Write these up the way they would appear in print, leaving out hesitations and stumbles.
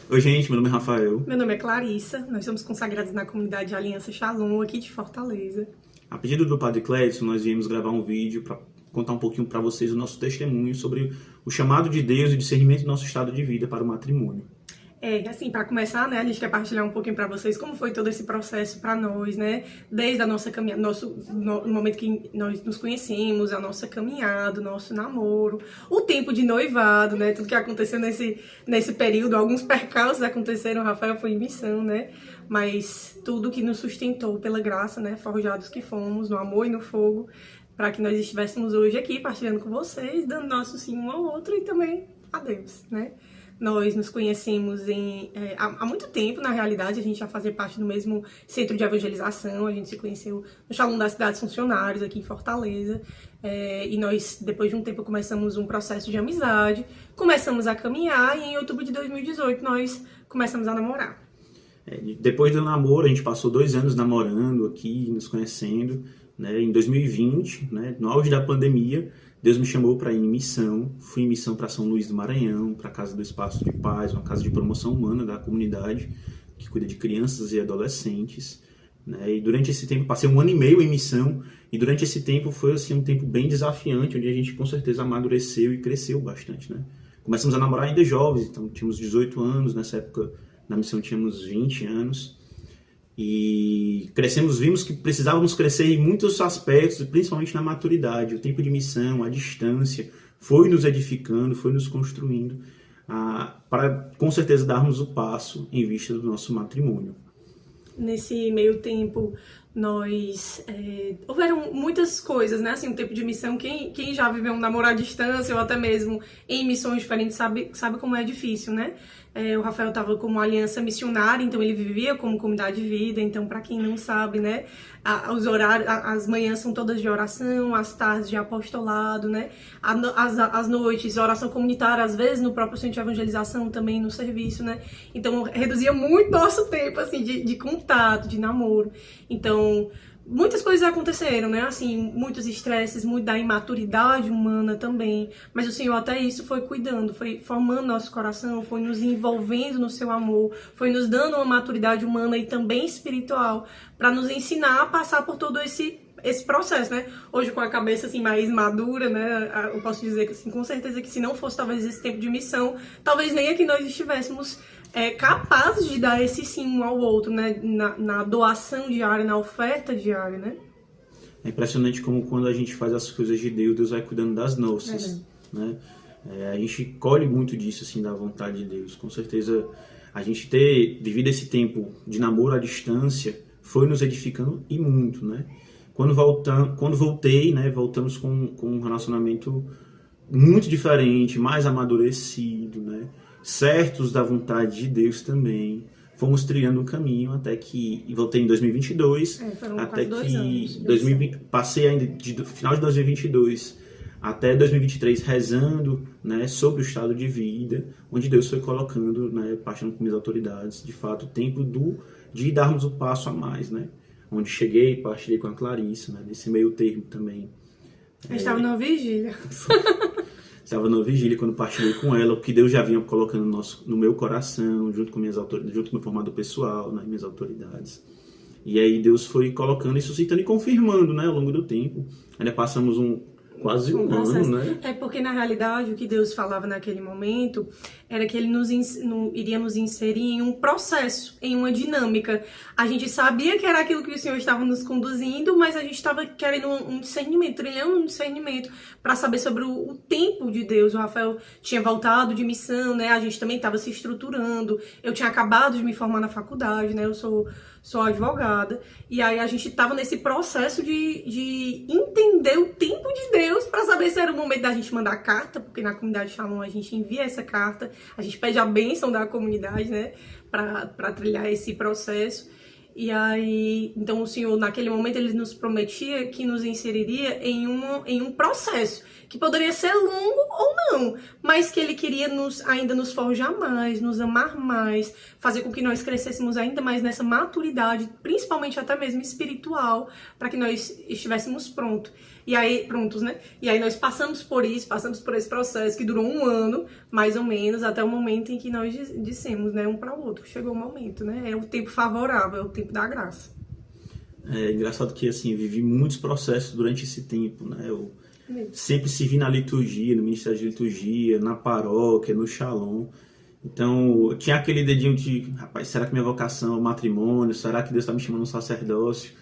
Oi, gente, meu nome é Rafael. Meu nome é Clarissa, nós somos consagrados na comunidade Aliança Shalom, aqui de Fortaleza. A pedido do Padre Clédson, nós viemos gravar um vídeo para contar um pouquinho para vocês o nosso testemunho sobre o chamado de Deus e o discernimento do nosso estado de vida para o matrimônio. Assim, para começar, né, a gente quer partilhar um pouquinho para vocês como foi todo esse processo para nós, né, desde a nossa caminhada, no momento que nós nos conhecemos, a nossa caminhada, o nosso namoro, o tempo de noivado, né, tudo que aconteceu nesse período, alguns percalços aconteceram, o Rafael foi em missão, né, mas tudo que nos sustentou pela graça, né, forjados que fomos, no amor e no fogo, para que nós estivéssemos hoje aqui partilhando com vocês, dando nosso sim um ao outro e também a Deus, né. Nós nos conhecemos há muito tempo, na realidade, a gente já fazia parte do mesmo centro de evangelização, a gente se conheceu no Shalom das Cidades Funcionários, aqui em Fortaleza, e nós, depois de um tempo, começamos um processo de amizade, começamos a caminhar e em outubro de 2018 nós começamos a namorar. Depois do namoro, a gente passou 2 anos namorando aqui, nos conhecendo, né? Em 2020, né, no auge da pandemia, Deus me chamou para ir em missão. Fui em missão para São Luís do Maranhão, para a Casa do Espaço de Paz, uma casa de promoção humana da comunidade, que cuida de crianças e adolescentes. Né? E durante esse tempo, passei 1 ano e meio em missão, e durante esse tempo foi assim, um tempo bem desafiante, onde a gente com certeza amadureceu e cresceu bastante. Né? Começamos a namorar ainda jovens, então tínhamos 18 anos, nessa época na missão tínhamos 20 anos. E crescemos, vimos que precisávamos crescer em muitos aspectos, principalmente na maturidade. O tempo de missão, a distância, foi nos edificando, foi nos construindo, para com certeza darmos o passo em vista do nosso matrimônio. Nesse meio tempo, houveram muitas coisas, né? Assim, um tempo de missão, quem já viveu um namoro à distância ou até mesmo em missões diferentes sabe como é difícil, né? O Rafael estava como aliança missionária, então ele vivia como comunidade de vida. Então, para quem não sabe, né, os horários, as manhãs são todas de oração, as tardes de apostolado, né, as noites, oração comunitária, às vezes no próprio centro de evangelização também no serviço, né. Então, reduzia muito nosso tempo, assim, de contato, de namoro. Então, muitas coisas aconteceram, né? Assim, muitos estresses, muito da imaturidade humana também. Mas o Senhor até isso foi cuidando, foi formando nosso coração, foi nos envolvendo no seu amor, foi nos dando uma maturidade humana e também espiritual para nos ensinar a passar por todo esse processo, né? Hoje com a cabeça assim mais madura, né? Eu posso dizer que assim, com certeza que se não fosse talvez esse tempo de missão, talvez nem aqui nós estivéssemos capazes de dar esse sim um ao outro, né? Na doação diária, na oferta diária, né? É impressionante como quando a gente faz as coisas de Deus, Deus vai cuidando das nossas, né? A gente colhe muito disso, assim, da vontade de Deus. Com certeza, a gente ter vivido esse tempo de namoro à distância foi nos edificando e muito, né? Quando voltei, né, voltamos com um relacionamento muito diferente, mais amadurecido, né? Certos da vontade de Deus também. Fomos trilhando um caminho até que... E voltei em 2022. Foram até quase 2 anos. 2020, passei ainda do final de 2022 até 2023 rezando, né, sobre o estado de vida, onde Deus foi colocando, né, partilhando com minhas autoridades, de fato, o tempo de darmos o passo a mais, né? Onde cheguei, partilhei com a Clarissa, né, nesse meio termo também. A gente estava numa vigília. Estava na vigília quando partilhei com ela o que Deus já vinha colocando no meu coração, junto com minhas autoridades, junto com o meu formador pessoal, né, minhas autoridades. E aí Deus foi colocando e suscitando e confirmando, né, ao longo do tempo. Ainda passamos quase um ano, né? É porque, na realidade, o que Deus falava naquele momento era que Ele iria nos inserir em um processo, em uma dinâmica. A gente sabia que era aquilo que o Senhor estava nos conduzindo, mas a gente estava querendo um discernimento, trilhando um discernimento para saber sobre o tempo de Deus. O Rafael tinha voltado de missão, né? A gente também estava se estruturando. Eu tinha acabado de me formar na faculdade, né? Eu sou advogada. E aí a gente estava nesse processo de entender o tempo de Deus para saber se era o momento da gente mandar carta, porque na comunidade Shalom a gente envia essa carta, a gente pede a bênção da comunidade, né, para trilhar esse processo. E aí, então o Senhor, naquele momento, Ele nos prometia que nos inseriria em um processo, que poderia ser longo ou não, mas que Ele queria ainda nos forjar mais, nos amar mais, fazer com que nós crescêssemos ainda mais nessa maturidade, principalmente até mesmo espiritual, para que nós estivéssemos prontos. E aí, prontos, né? E aí nós passamos por isso, passamos por esse processo que durou 1 ano, mais ou menos, até o momento em que nós dissemos, né, um para o outro. Chegou o momento, né? É o tempo favorável, é o tempo da graça. É engraçado que, assim, eu vivi muitos processos durante esse tempo, né? Eu sempre servi na liturgia, no ministério de liturgia, na paróquia, no Shalom. Então, eu tinha aquele dedinho de, rapaz, será que minha vocação é o matrimônio? Será que Deus está me chamando no sacerdócio?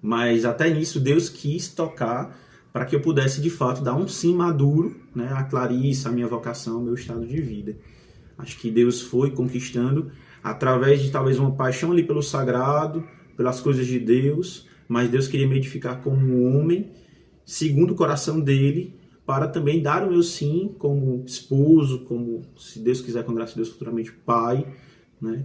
Mas até nisso, Deus quis tocar para que eu pudesse, de fato, dar um sim maduro, né, a Clarissa, a minha vocação, o meu estado de vida. Acho que Deus foi conquistando através de talvez uma paixão ali pelo sagrado, pelas coisas de Deus, mas Deus queria me edificar como um homem, segundo o coração dele, para também dar o meu sim como esposo, como, se Deus quiser, com graça de Deus, futuramente pai, né?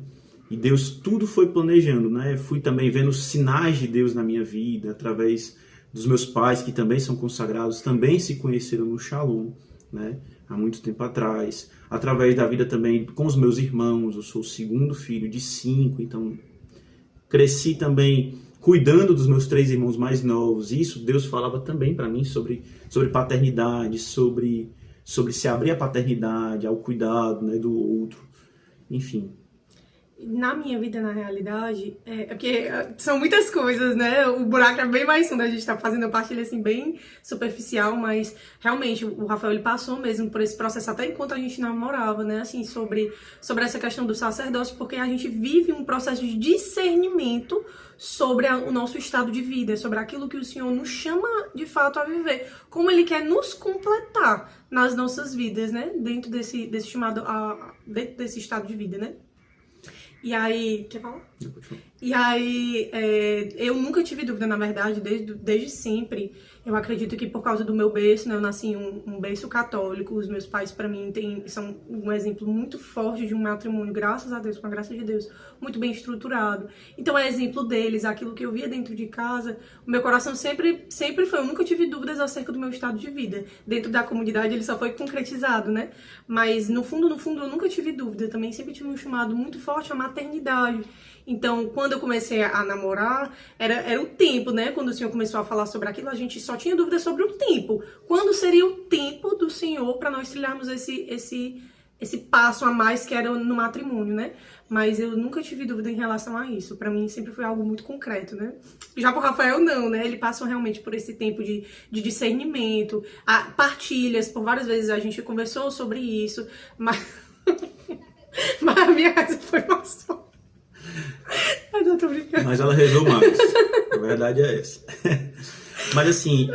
E Deus tudo foi planejando, né? Fui também vendo sinais de Deus na minha vida, através dos meus pais, que também são consagrados, também se conheceram no Shalom, né? Há muito tempo atrás. Através da vida também com os meus irmãos, eu sou o segundo filho de 5, então cresci também cuidando dos meus 3 irmãos mais novos. Isso Deus falava também para mim sobre paternidade, sobre se abrir à paternidade, ao cuidado, né, do outro, enfim. Na minha vida, na realidade, porque são muitas coisas, né? O buraco é bem mais fundo, a gente tá fazendo a partilha assim bem superficial, mas realmente o Rafael ele passou mesmo por esse processo até enquanto a gente namorava, né? Assim, sobre essa questão do sacerdócio, porque a gente vive um processo de discernimento sobre o nosso estado de vida, sobre aquilo que o Senhor nos chama de fato a viver, como Ele quer nos completar nas nossas vidas, né? Dentro desse chamado, dentro desse estado de vida, né? E aí, quer falar? E aí, eu nunca tive dúvida, na verdade, desde sempre. Eu acredito que por causa do meu berço, né, eu nasci em um berço católico. Os meus pais, para mim, são um exemplo muito forte de um matrimônio, graças a Deus, com a graça de Deus, muito bem estruturado. Então, é exemplo deles, aquilo que eu via dentro de casa. O meu coração sempre foi, eu nunca tive dúvidas acerca do meu estado de vida. Dentro da comunidade, ele só foi concretizado, né? Mas, no fundo, eu nunca tive dúvida. Também sempre tive um chamado muito forte à maternidade. Então, quando eu comecei a namorar, era o tempo, né? Quando o Senhor começou a falar sobre aquilo, a gente só tinha dúvida sobre o tempo. Quando seria o tempo do Senhor para nós trilharmos esse passo a mais que era no matrimônio, né? Mas eu nunca tive dúvida em relação a isso. Para mim, sempre foi algo muito concreto, né? Já pro Rafael, não, né? Ele passou realmente por esse tempo de discernimento, partilhas. Por várias vezes a gente conversou sobre isso, mas a minha casa foi uma só. Eu não tô brincando. Mas ela rezou mais. A verdade é essa. Mas assim,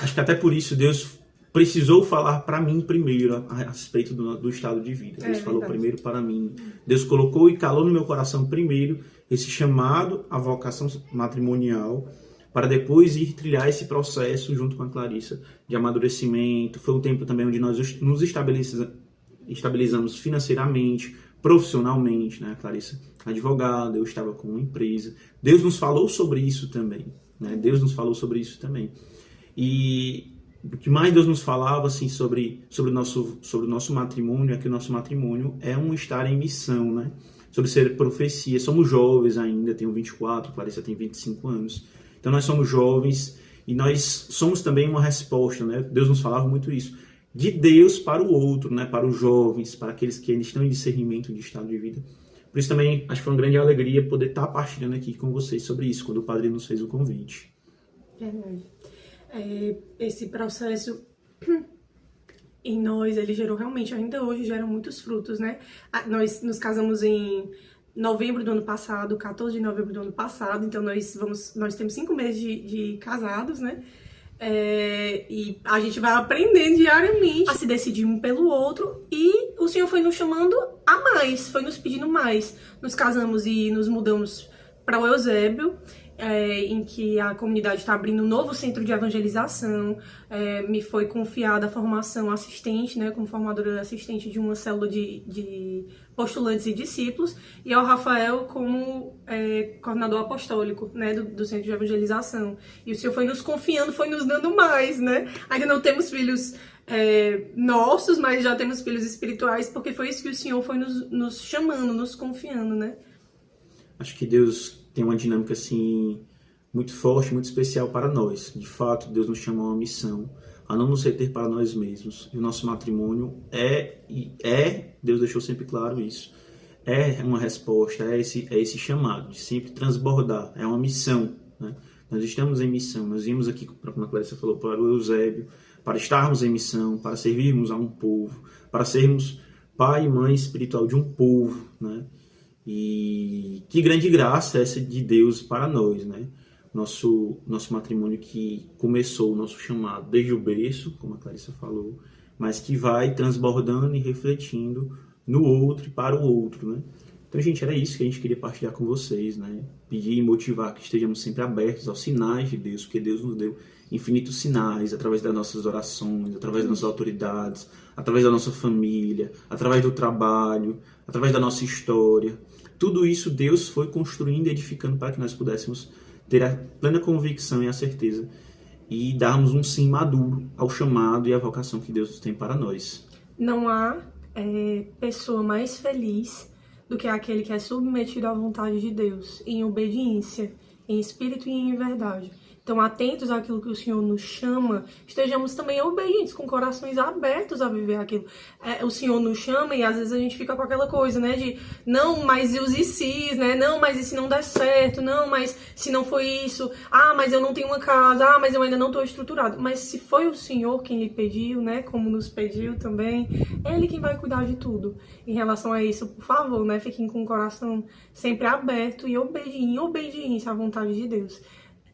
acho que até por isso Deus precisou falar para mim primeiro a respeito do estado de vida. Deus falou primeiro para mim. Deus colocou e calou no meu coração primeiro esse chamado à vocação matrimonial, para depois ir trilhar esse processo junto com a Clarissa de amadurecimento. Foi um tempo também onde nós nos estabilizamos financeiramente, profissionalmente, né? A Clarissa advogada, eu estava com uma empresa. Deus nos falou sobre isso também, né? Deus nos falou sobre isso também. E o que mais Deus nos falava assim sobre o nosso matrimônio é que o nosso matrimônio é um estar em missão, né? Sobre ser profecia. Somos jovens ainda, tenho 24, Clarissa tem 25 anos. Então nós somos jovens e nós somos também uma resposta, né? Deus nos falava muito isso. De Deus para o outro, né? Para os jovens, para aqueles que ainda estão em discernimento de estado de vida. Por isso também acho que foi uma grande alegria poder estar partilhando aqui com vocês sobre isso, quando o Padre nos fez o convite. Verdade. Esse processo em nós, ele gerou realmente, ainda hoje, gera muitos frutos, né? Nós nos casamos em novembro do ano passado, 14 de novembro do ano passado, então nós temos 5 meses de casados, né? E a gente vai aprendendo diariamente a se decidir um pelo outro, e o Senhor foi nos chamando a mais, foi nos pedindo mais. Nos casamos e nos mudamos para o Eusébio, em que a comunidade está abrindo um novo centro de evangelização. Me foi confiada a formação assistente, né, como formadora assistente de uma célula de postulantes e discípulos, e ao Rafael como coordenador apostólico, né, do centro de evangelização. E o Senhor foi nos confiando, foi nos dando mais, né? Ainda não temos filhos nossos, mas já temos filhos espirituais, porque foi isso que o Senhor foi nos chamando, nos confiando, né? Acho que Deus tem uma dinâmica assim muito forte, muito especial para nós. De fato, Deus nos chama a uma missão, a não nos reter para nós mesmos. E o nosso matrimônio Deus deixou sempre claro isso, é uma resposta, é esse chamado de sempre transbordar, é uma missão, né? Nós estamos em missão, nós viemos aqui, como a Clarissa falou, para o Eusébio, para estarmos em missão, para servirmos a um povo, para sermos pai e mãe espiritual de um povo, né? E que grande graça essa de Deus para nós, né? Nosso matrimônio que começou o nosso chamado desde o berço, como a Clarissa falou, mas que vai transbordando e refletindo no outro e para o outro, né? Então, gente, era isso que a gente queria partilhar com vocês, né? Pedir e motivar que estejamos sempre abertos aos sinais de Deus, porque Deus nos deu infinitos sinais através das nossas orações, através das nossas autoridades, através da nossa família, através do trabalho, através da nossa história. Tudo isso Deus foi construindo e edificando para que nós pudéssemos ter a plena convicção e a certeza e darmos um sim maduro ao chamado e à vocação que Deus tem para nós. Não há pessoa mais feliz do que aquele que é submetido à vontade de Deus, em obediência, em espírito e em verdade. Então, atentos àquilo que o Senhor nos chama, estejamos também obedientes, com corações abertos a viver aquilo. O Senhor nos chama e às vezes a gente fica com aquela coisa, né, de não, mas e os ICs, né, não, mas e se não der certo, não, mas se não foi isso, mas eu não tenho uma casa, mas eu ainda não estou estruturado. Mas se foi o Senhor quem lhe pediu, né, como nos pediu também, é Ele quem vai cuidar de tudo. Em relação a isso, por favor, né, fiquem com o coração sempre aberto e em obediência à vontade de Deus.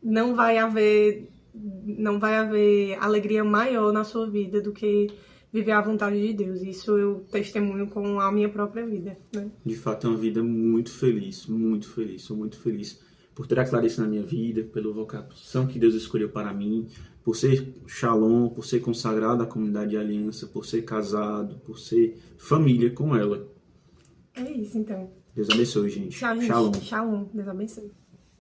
Não vai haver alegria maior na sua vida do que viver a vontade de Deus. Isso eu testemunho com a minha própria vida, né? De fato, é uma vida muito feliz, muito feliz. Sou muito feliz por ter a Clarissa na minha vida, pela vocação que Deus escolheu para mim, por ser Shalom, por ser consagrado à comunidade de aliança, por ser casado, por ser família com ela. É isso, então. Deus abençoe, gente. Tchau, gente. Shalom. Shalom. Deus abençoe.